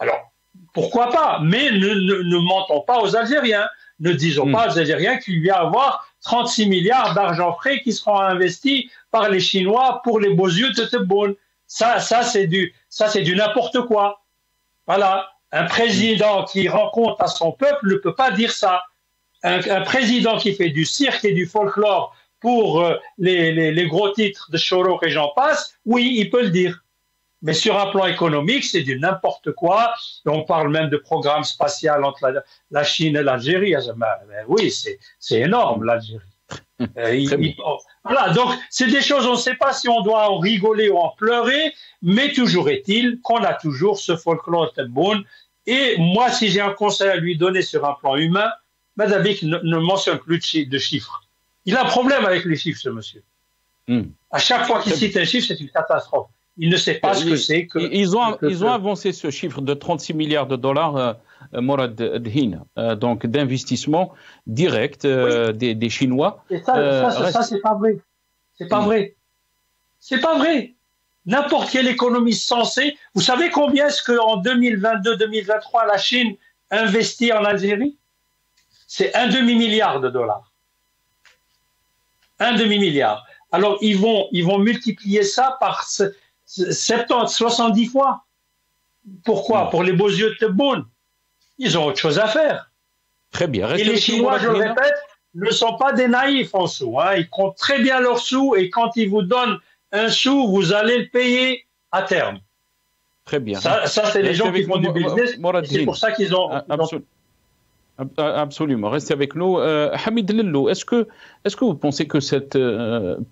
Alors, pourquoi pas? Mais ne mentons pas aux Algériens. Ne disons pas aux Algériens qu'il va y avoir 36 milliards d'argent frais qui seront investis par les Chinois pour les beaux yeux de Tebboune. Ça c'est du n'importe quoi. Voilà. Un président qui rend compte à son peuple ne peut pas dire ça. Un président qui fait du cirque et du folklore pour les gros titres de Shorouk et j'en passe, oui, il peut le dire. Mais sur un plan économique, c'est du n'importe quoi. On parle même de programme spatial entre la Chine et l'Algérie. Oui, c'est énorme, l'Algérie. Voilà, donc c'est des choses, on ne sait pas si on doit en rigoler ou en pleurer, mais toujours est-il qu'on a toujours ce folklore Tebboune. Et moi, si j'ai un conseil à lui donner sur un plan humain, Madavik ne mentionne plus de chiffres. Il a un problème avec les chiffres, ce monsieur. À chaque fois qu'il cite un chiffre, c'est une catastrophe. Il ne sait pas ce que c'est que... Ils ont avancé ce chiffre de 36 milliards de dollars, Morad Dhin, donc d'investissement direct des Chinois. Et ça c'est pas vrai. C'est pas vrai. C'est pas vrai. N'importe quelle économie sensée. Vous savez combien est-ce qu'en 2022-2023, la Chine investit en Algérie? C'est un demi-milliard de dollars. Un demi-milliard. Alors, ils vont multiplier ça par 70, 70 fois. Pourquoi? Pour les beaux yeux de Tebboune. Ils ont autre chose à faire. Très bien. Et les Chinois, je le répète, ne sont pas des naïfs en sous. Hein. Ils comptent très bien leurs sous et quand ils vous donnent un sou, vous allez le payer à terme. Très bien. Ça c'est les gens qui font du business. C'est pour ça qu'ils ont... Absolument. Restez avec nous. Hamid Lello, est-ce que vous pensez que cette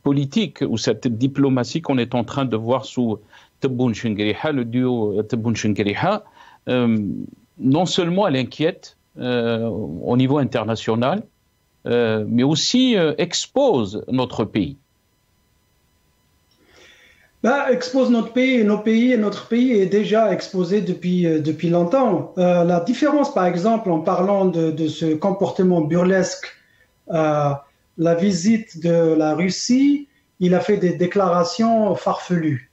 politique ou cette diplomatie qu'on est en train de voir sous Tebboune Chengueriha, le duo Tebboune Chengueriha, non seulement elle inquiète au niveau international, mais aussi expose notre pays? Expose notre pays et notre pays est déjà exposé depuis longtemps. La différence, par exemple, en parlant de ce comportement burlesque, la visite de la Russie, il a fait des déclarations farfelues.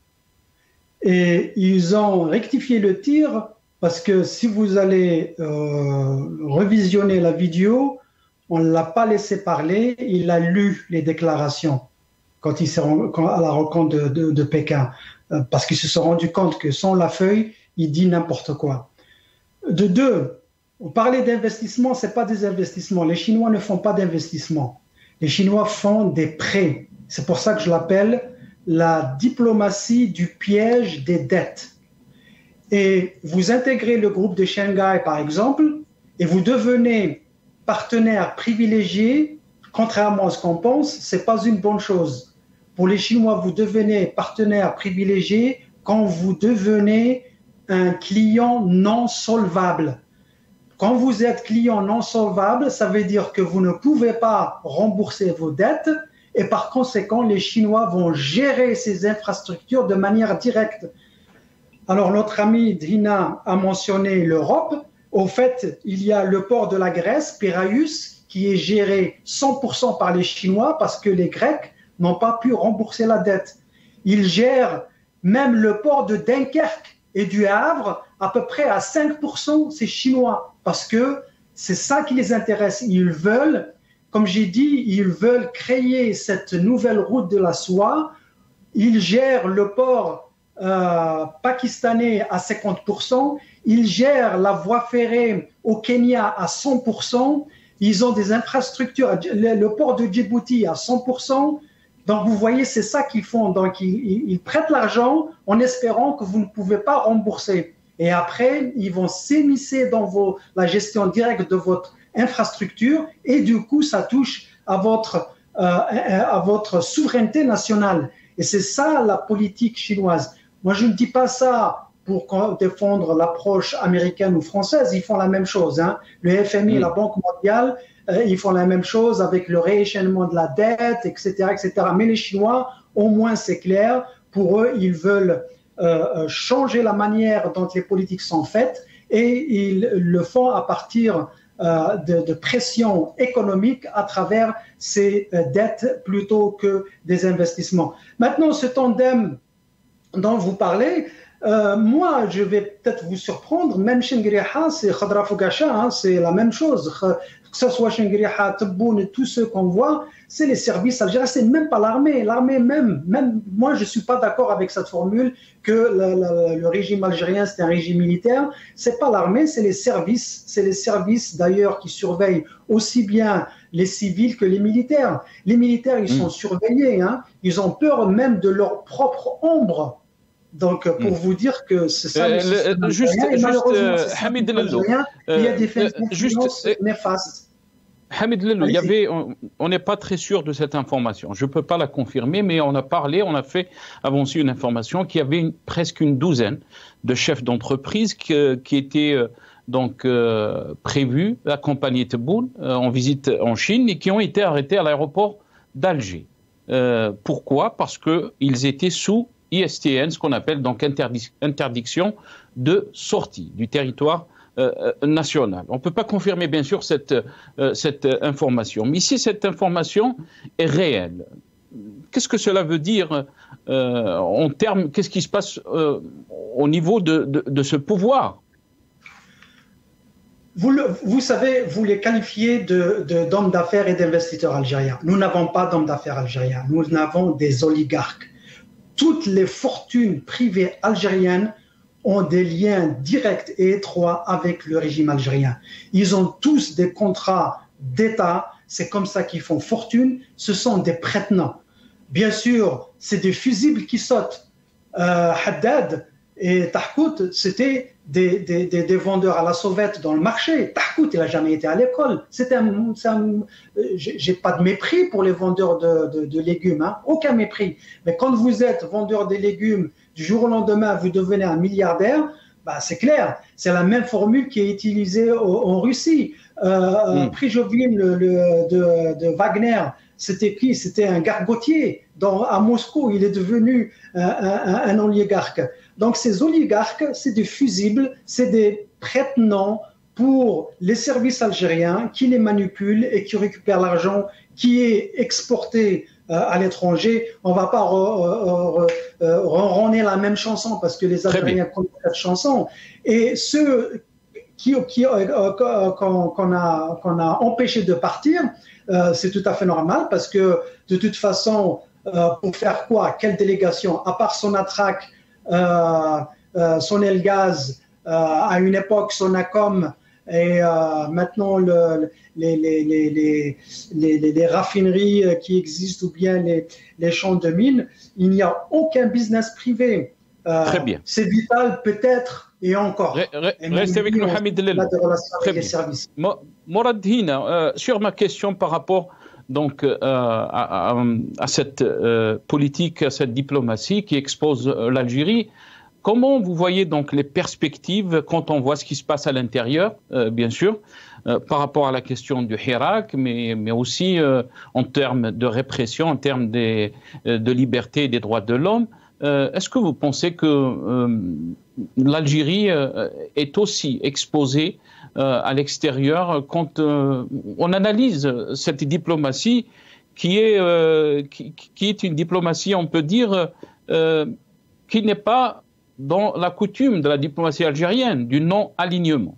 Et ils ont rectifié le tir parce que si vous allez revisionner la vidéo, on ne l'a pas laissé parler, il a lu les déclarations. Quand il s'est à la rencontre de Pékin, parce qu'ils se sont rendus compte que sans la feuille, il dit n'importe quoi. De deux, on parlait d'investissement, ce n'est pas des investissements. Les Chinois ne font pas d'investissement. Les Chinois font des prêts. C'est pour ça que je l'appelle la diplomatie du piège des dettes. Et vous intégrez le groupe de Shanghai, par exemple, et vous devenez partenaire privilégié, contrairement à ce qu'on pense, ce n'est pas une bonne chose. Pour les Chinois, vous devenez partenaire privilégié quand vous devenez un client non solvable. Quand vous êtes client non solvable, ça veut dire que vous ne pouvez pas rembourser vos dettes et par conséquent, les Chinois vont gérer ces infrastructures de manière directe. Alors, notre ami Dina a mentionné l'Europe. Au fait, il y a le port de la Grèce, Piraeus, qui est géré 100% par les Chinois parce que les Grecs n'ont pas pu rembourser la dette. Ils gèrent même le port de Dunkerque et du Havre à peu près à 5%, c'est chinois, parce que c'est ça qui les intéresse. Ils veulent, comme j'ai dit, ils veulent créer cette nouvelle route de la soie. Ils gèrent le port pakistanais à 50%, ils gèrent la voie ferrée au Kenya à 100%, ils ont des infrastructures, le port de Djibouti à 100%. Donc, vous voyez, c'est ça qu'ils font. Donc, ils prêtent l'argent en espérant que vous ne pouvez pas rembourser. Et après, ils vont s'émisser dans la gestion directe de votre infrastructure et du coup, ça touche à votre souveraineté nationale. Et c'est ça la politique chinoise. Moi, je ne dis pas ça pour défendre l'approche américaine ou française. Ils font la même chose. Hein. Le FMI et la Banque mondiale, ils font la même chose avec le rééchelonnement de la dette, etc., etc. Mais les Chinois, au moins c'est clair, pour eux, ils veulent changer la manière dont les politiques sont faites et ils le font à partir de pression économique à travers ces dettes plutôt que des investissements. Maintenant, ce tandem dont vous parlez, moi, je vais peut-être vous surprendre, même Chengueriha, c'est Khadra Fougacha, hein, c'est la même chose. Que ce soit Chengueriha, Tebboune et tous ceux qu'on voit, c'est les services algériens, c'est même pas l'armée. L'armée même, moi, je suis pas d'accord avec cette formule que le régime algérien, c'est un régime militaire. C'est pas l'armée, c'est les services. C'est les services, d'ailleurs, qui surveillent aussi bien les civils que les militaires. Les militaires, ils sont surveillés, hein. Ils ont peur même de leur propre ombre. Donc, pour vous dire que c'est ça le système algérien, Hamid Lello, il y a des finances néfastes. Hamid Lello, on n'est pas très sûr de cette information. Je ne peux pas la confirmer, mais on a parlé, on a fait avancer une information qu'il y avait presque une douzaine de chefs d'entreprise qui étaient prévus accompagner Tebboune en visite en Chine et qui ont été arrêtés à l'aéroport d'Alger. Pourquoi ? Parce qu'ils étaient sous ISTN, ce qu'on appelle donc interdiction de sortie du territoire national. On ne peut pas confirmer bien sûr cette information, mais si cette information est réelle, qu'est-ce que cela veut dire en termes, qu'est-ce qui se passe au niveau de ce pouvoir ? Vous savez, vous les qualifiez d'hommes d'affaires et d'investisseurs algériens. Nous n'avons pas d'hommes d'affaires algériens, nous avons des oligarques. Toutes les fortunes privées algériennes ont des liens directs et étroits avec le régime algérien. Ils ont tous des contrats d'État, c'est comme ça qu'ils font fortune, ce sont des prête-noms. Bien sûr, c'est des fusibles qui sautent. Haddad et Tahkout, c'était des vendeurs à la sauvette dans le marché. Tahkout, il n'a jamais été à l'école. J'ai pas de mépris pour les vendeurs de légumes, hein, aucun mépris. Mais quand vous êtes vendeur des légumes, du jour au lendemain, vous devenez un milliardaire, bah, c'est clair. C'est la même formule qui est utilisée en Russie. Prigojine de Wagner, c'était qui? C'était un gargotier. À Moscou, il est devenu un oligarque. Donc ces oligarques, c'est des fusibles, c'est des prête-noms pour les services algériens qui les manipulent et qui récupèrent l'argent qui est exporté à l'étranger. On ne va pas ronronner la même chanson parce que les Algériens connaissent cette chanson. Et ceux qu'on a empêchés de partir, c'est tout à fait normal parce que de toute façon, pour faire quoi? Quelle délégation? À part Sonatrach, Sonelgaz, à une époque Sonacom, et maintenant les raffineries qui existent ou bien les champs de mines, il n'y a aucun business privé. Très bien. C'est vital peut-être et encore. Restez avec nous, Hamid Lello. Très bien. Services. Morad Hina, sur ma question par rapport donc à cette politique, à cette diplomatie qui expose l'Algérie. Comment vous voyez donc les perspectives quand on voit ce qui se passe à l'intérieur, bien sûr, par rapport à la question du Hirak, mais aussi en termes de répression, en termes de liberté et des droits de l'homme? Est-ce que vous pensez que l'Algérie est aussi exposée à l'extérieur quand on analyse cette diplomatie qui est une diplomatie, on peut dire, qui n'est pas dans la coutume de la diplomatie algérienne, du non-alignement?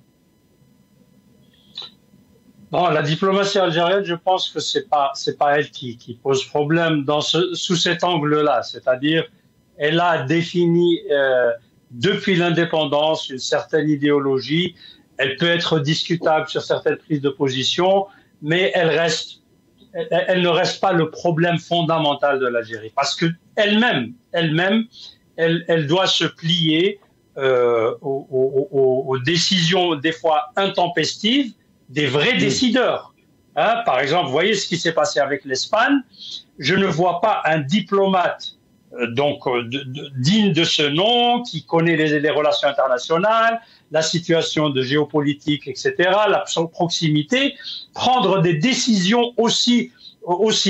Bon, la diplomatie algérienne, je pense que c'est pas elle qui pose problème sous cet angle-là. C'est-à-dire, elle a défini depuis l'indépendance une certaine idéologie. Elle peut être discutable sur certaines prises de position, mais elle ne reste pas le problème fondamental de l'Algérie, parce que elle-même, elle doit se plier aux décisions des fois intempestives des vrais décideurs. Hein, par exemple, vous voyez ce qui s'est passé avec l'Espagne. Je ne vois pas un diplomate digne de ce nom, qui connaît les relations internationales, la situation de géopolitique, etc., la proximité, prendre des décisions aussi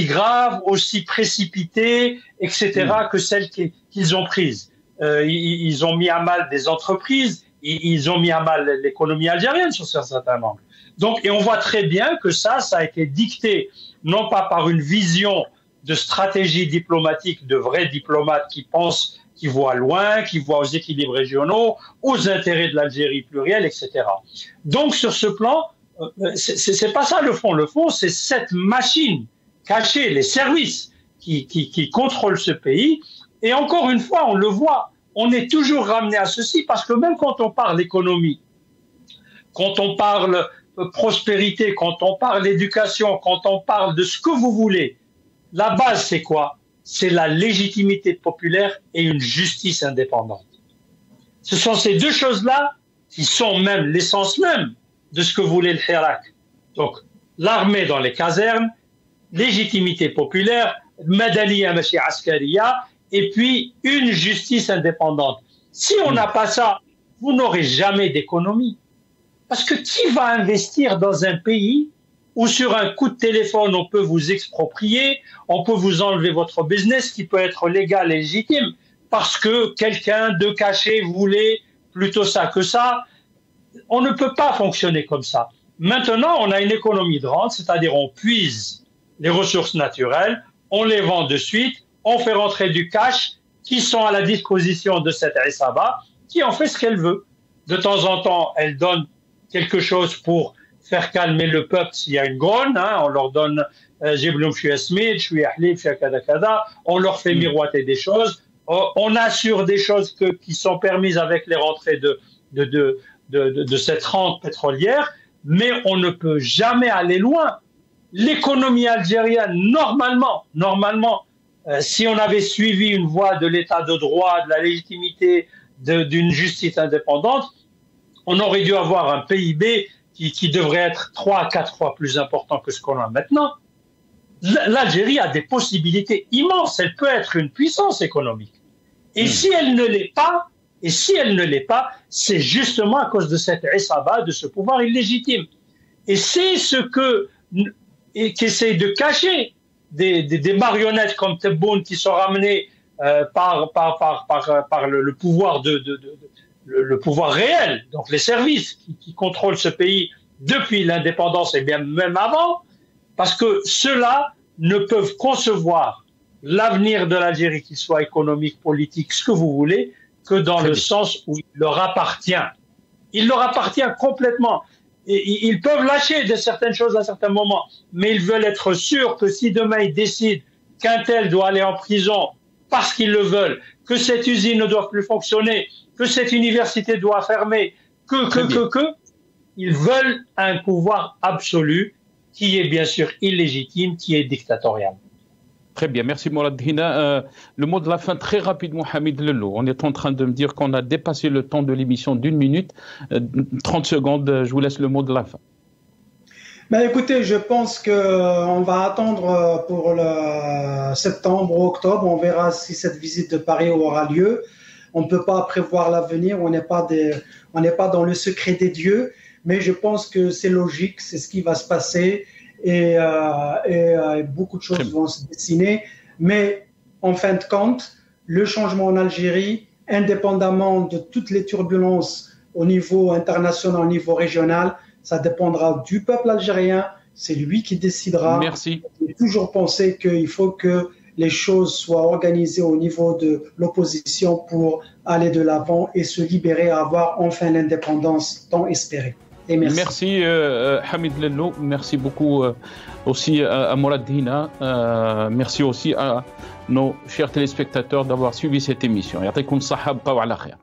graves, aussi précipitées, etc., que celles qu'ils ont prises. Ils ont mis à mal des entreprises, ils ont mis à mal l'économie algérienne sur un certain angle. Donc, et on voit très bien que ça a été dicté non pas par une vision de stratégie diplomatique, de vrais diplomates qui pensent, qui voient loin, qui voient aux équilibres régionaux, aux intérêts de l'Algérie plurielle, etc. Donc, sur ce plan, c'est pas ça le fond. Le fond, c'est cette machine cachée, les services qui contrôlent ce pays. Et encore une fois, on le voit, on est toujours ramené à ceci, parce que même quand on parle économie, quand on parle prospérité, quand on parle éducation, quand on parle de ce que vous voulez, la base, c'est quoi? C'est la légitimité populaire et une justice indépendante. Ce sont ces deux choses-là qui sont même l'essence même de ce que voulait le Hirak. Donc, l'armée dans les casernes, légitimité populaire, madaniya machi askariya, et puis une justice indépendante. Si on n'a pas ça, vous n'aurez jamais d'économie. Parce que qui va investir dans un pays où sur un coup de téléphone, on peut vous exproprier, on peut vous enlever votre business qui peut être légal et légitime parce que quelqu'un de caché voulait plutôt ça que ça. On ne peut pas fonctionner comme ça. Maintenant, on a une économie de rente, c'est-à-dire on puise les ressources naturelles, on les vend de suite, on fait rentrer du cash qui sont à la disposition de cette Issaba qui en fait ce qu'elle veut. De temps en temps, elle donne quelque chose pour faire calmer le peuple s'il y a une grogne, hein, on leur donne on leur fait miroiter des choses. on assure des choses qui sont permises avec les rentrées de cette rente pétrolière, mais on ne peut jamais aller loin. L'économie algérienne, normalement, si on avait suivi une voie de l'état de droit, de la légitimité, d'une justice indépendante, on aurait dû avoir un PIB qui devrait être 3 à 4 fois plus important que ce qu'on a maintenant. L'Algérie a des possibilités immenses. Elle peut être une puissance économique. Et si elle ne l'est pas, c'est justement à cause de cette isaba, de ce pouvoir illégitime. Et c'est ce qu'essayent de cacher des marionnettes comme Tebboune qui sont ramenées par le pouvoir le pouvoir réel, donc les services qui contrôlent ce pays depuis l'indépendance et bien même avant, parce que ceux-là ne peuvent concevoir l'avenir de l'Algérie, qu'il soit économique, politique, ce que vous voulez, que dans le sens où il leur appartient. Il leur appartient complètement. Et ils peuvent lâcher de certaines choses à certains moments, mais ils veulent être sûrs que si demain ils décident qu'un tel doit aller en prison parce qu'ils le veulent, que cette usine ne doit plus fonctionner, que cette université doit fermer, ils veulent un pouvoir absolu qui est bien sûr illégitime, qui est dictatorial. Très bien, merci Mourad Hina. Le mot de la fin, très rapidement, Hamid Lello. On est en train de me dire qu'on a dépassé le temps de l'émission d'1 minute. 30 secondes, je vous laisse le mot de la fin. Ben écoutez, je pense qu'on va attendre pour le septembre ou octobre. On verra si cette visite de Paris aura lieu. On ne peut pas prévoir l'avenir, on n'est pas dans le secret des dieux, mais je pense que c'est logique, c'est ce qui va se passer et beaucoup de choses vont se dessiner. Mais en fin de compte, le changement en Algérie, indépendamment de toutes les turbulences au niveau international, au niveau régional, ça dépendra du peuple algérien, c'est lui qui décidera. Merci. J'ai toujours pensé qu'il faut que les choses soient organisées au niveau de l'opposition pour aller de l'avant et se libérer, avoir enfin l'indépendance tant espérée. Et merci. Merci Hamid Lello, merci beaucoup aussi à Mourad Hina, merci aussi à nos chers téléspectateurs d'avoir suivi cette émission. Yatikoum sahab wa ala khair.